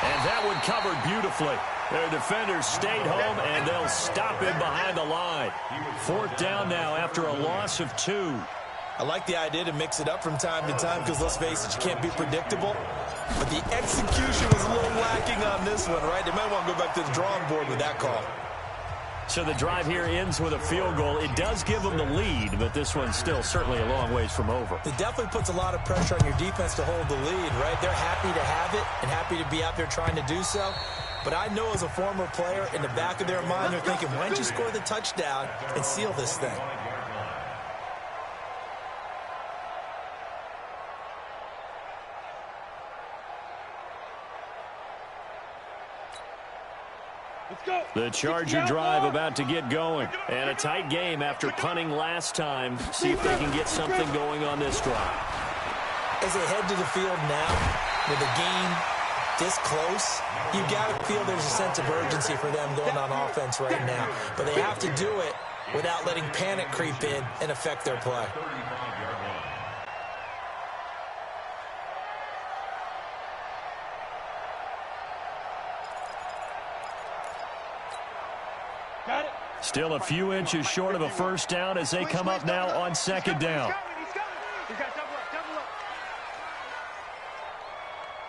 And that one covered beautifully. Their defenders stayed home, and they'll stop him behind the line. 4th down now after a loss of 2. I like the idea to mix it up from time to time because, let's face it, you can't be predictable. But the execution was a little lacking on this one, right? They might want to go back to the drawing board with that call. So the drive here ends with a field goal. It does give them the lead, but this one's still certainly a long ways from over. It definitely puts a lot of pressure on your defense to hold the lead, right? They're happy to have it and happy to be out there trying to do so. But I know as a former player, in the back of their mind, they're thinking, why don't you score the touchdown and seal this thing? The Charger drive about to get going. And a tight game after punting last time. See if they can get something going on this drive. As they head to the field now, with the game this close, you got to feel there's a sense of urgency for them going on offense right now. But they have to do it without letting panic creep in and affect their play. Still a few inches short of a first down as they come up now on second down. He's got double up.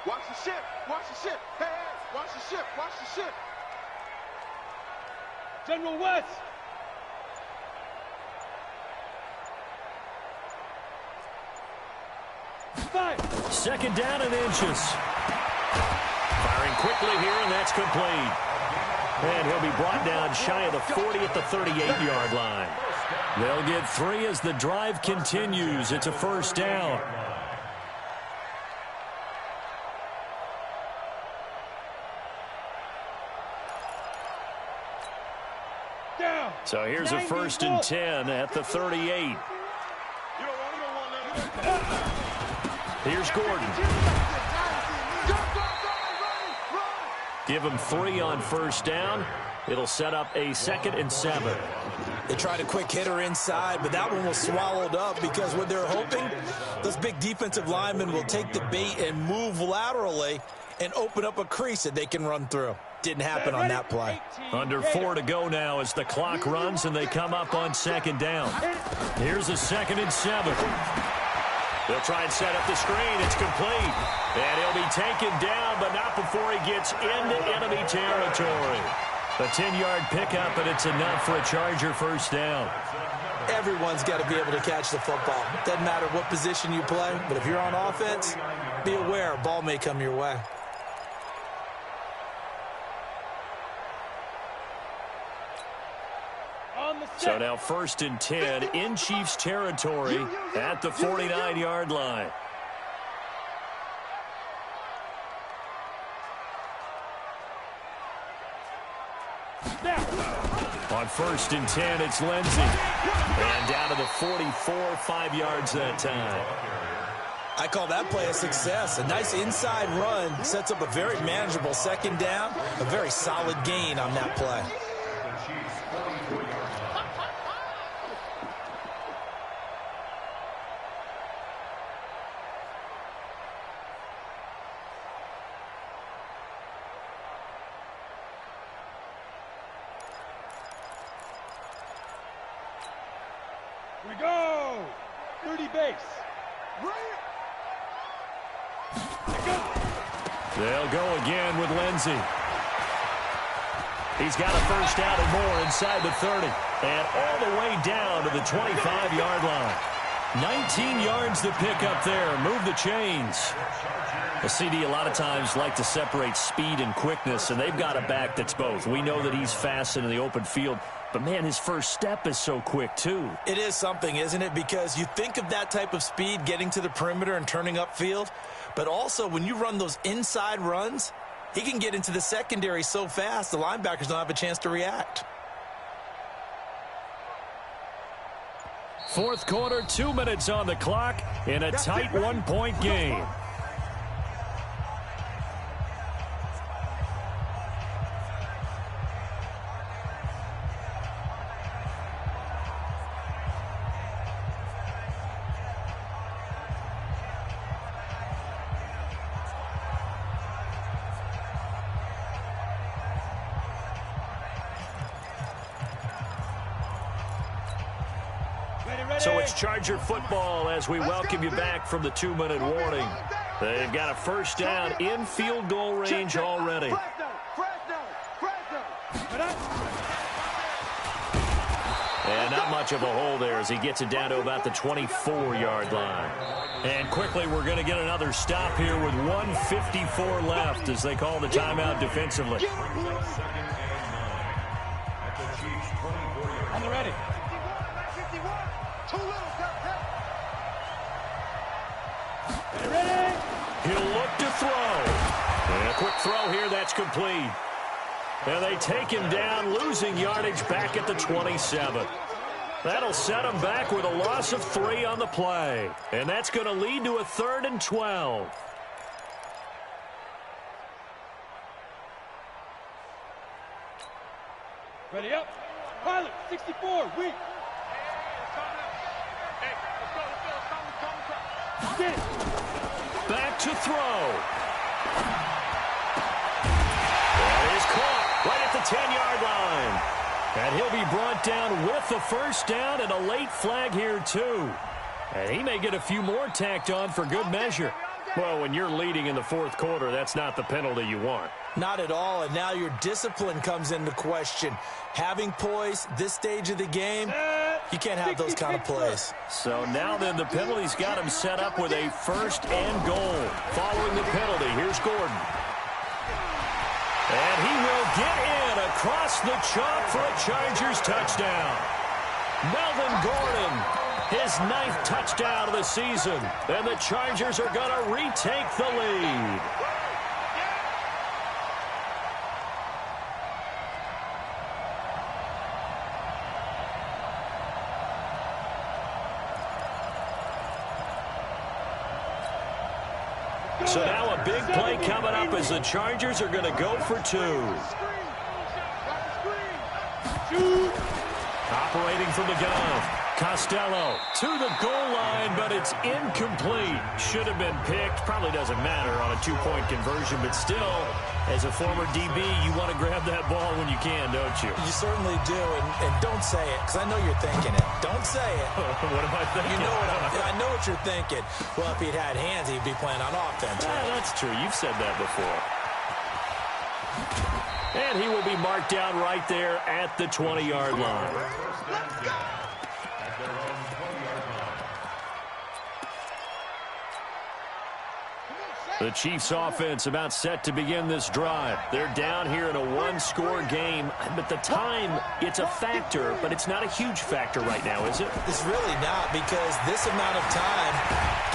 Watch the ship. Hey, watch the ship. General West. Second down and inches. Firing quickly here, and that's complete. And he'll be brought down shy of the 40 at the 38-yard line. They'll get 3 as the drive continues. It's a first down. So here's a 1st and 10 at the 38. Here's Gordon. Give him 3 on first down. It'll set up a 2nd and 7. They tried a quick hitter inside, but that one was swallowed up because what they're hoping, those big defensive linemen will take the bait and move laterally and open up a crease that they can run through. Didn't happen on that play. Under 4 to go now as the clock runs and they come up on second down. Here's a 2nd and 7. They'll try and set up the screen. It's complete. And he'll be taken down, but not before he gets into enemy territory. A 10-yard pickup, and it's enough for a Charger first down. Everyone's got to be able to catch the football. Doesn't matter what position you play, but if you're on offense, be aware a ball may come your way. So now 1st and 10 in Chiefs territory at the 49-yard line. On 1st and 10, it's Lindsey. And down to the 44, 5 yards that time. I call that play a success. A nice inside run sets up a very manageable second down. A very solid gain on that play. We go! 30 base. They'll go again with Lindsey. He's got a first down and more inside the 30. And all the way down to the 25-yard line. 19 yards to pick up there. Move the chains. The CD a lot of times like to separate speed and quickness, and they've got a back that's both. We know that he's fast in the open field, but, man, his first step is so quick, too. It is something, isn't it? Because you think of that type of speed getting to the perimeter and turning upfield, but also when you run those inside runs, he can get into the secondary so fast the linebackers don't have a chance to react. Fourth quarter, 2 minutes on the clock in a tight one-point game. So it's Charger football as we welcome you back from the 2-minute warning. They've got a first down in field goal range already. And not much of a hole there as he gets it down to about the 24-yard line. And quickly we're going to get another stop here with 1:54 left as they call the timeout defensively. On the ready. He'll look to throw. And a quick throw here, that's complete. And they take him down, losing yardage back at the 27. That'll set him back with a loss of 3 on the play. And that's going to lead to a 3rd and 12. Ready up. Pilot, 64, weak. Get it. Back to throw. That is caught right at the 10-yard line. And he'll be brought down with the first down and a late flag here, too. And he may get a few more tacked on for good measure. Well, when you're leading in the 4th quarter, that's not the penalty you want. Not at all, and now your discipline comes into question. Having poise this stage of the game, you can't have those kind of plays. So now then, the penalty's got him set up with a 1st and goal. Following the penalty, here's Gordon. And he will get in across the chalk for a Chargers touchdown. Melvin Gordon, his 9th touchdown of the season. And the Chargers are going to retake the lead. So now a big play coming up as the Chargers are going to go for 2. Operating from the gun. Costello to the goal line, but it's incomplete. Should have been picked. Probably doesn't matter on a 2-point conversion, but still, as a former DB, you want to grab that ball when you can, don't you? You certainly do, and don't say it, because I know you're thinking it. Don't say it. What am I thinking? You know I know what you're thinking. Well, if he'd had hands, he'd be playing on offense. Right? That's true. You've said that before. And he will be marked down right there at the 20-yard line. The Chiefs offense about set to begin this drive. They're down here in a 1-score game. But the time, it's a factor, but it's not a huge factor right now, is it? It's really not, because this amount of time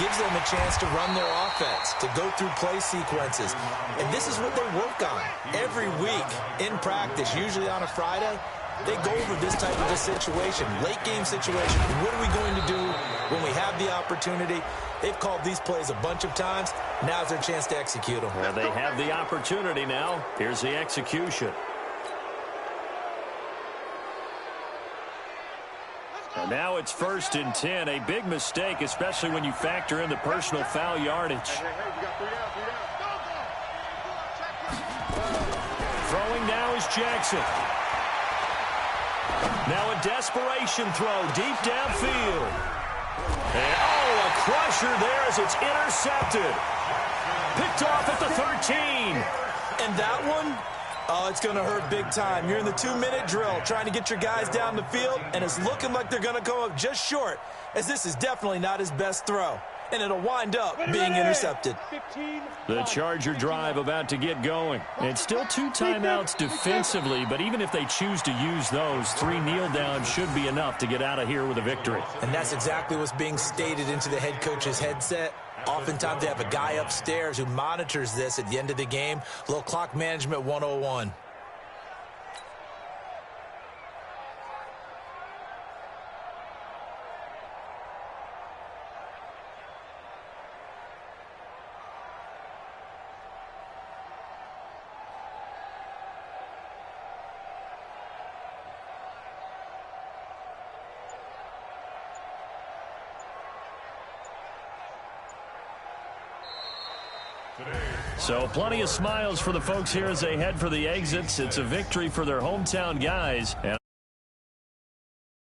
gives them a chance to run their offense, to go through play sequences. And this is what they work on every week in practice, usually on a Friday. They go over this type of a situation, late-game situation. What are we going to do when we have the opportunity? They've called these plays a bunch of times. Now's their chance to execute them. Well, they have the opportunity now. Here's the execution. And now it's 1st and 10. A big mistake, especially when you factor in the personal foul yardage. Throwing now is Jackson. Now a desperation throw deep downfield. And, a crusher there as it's intercepted. Picked off at the 13. And that one, it's going to hurt big time. You're in the 2-minute drill trying to get your guys down the field, and it's looking like they're going to come up just short, as this is definitely not his best throw. And it'll wind up being intercepted. The Charger drive about to get going. And still 2 timeouts defensively, but even if they choose to use those, 3 kneel downs should be enough to get out of here with a victory. And that's exactly what's being stated into the head coach's headset. Oftentimes they have a guy upstairs who monitors this at the end of the game. A little clock management 101. So plenty of smiles for the folks here as they head for the exits. It's a victory for their hometown guys.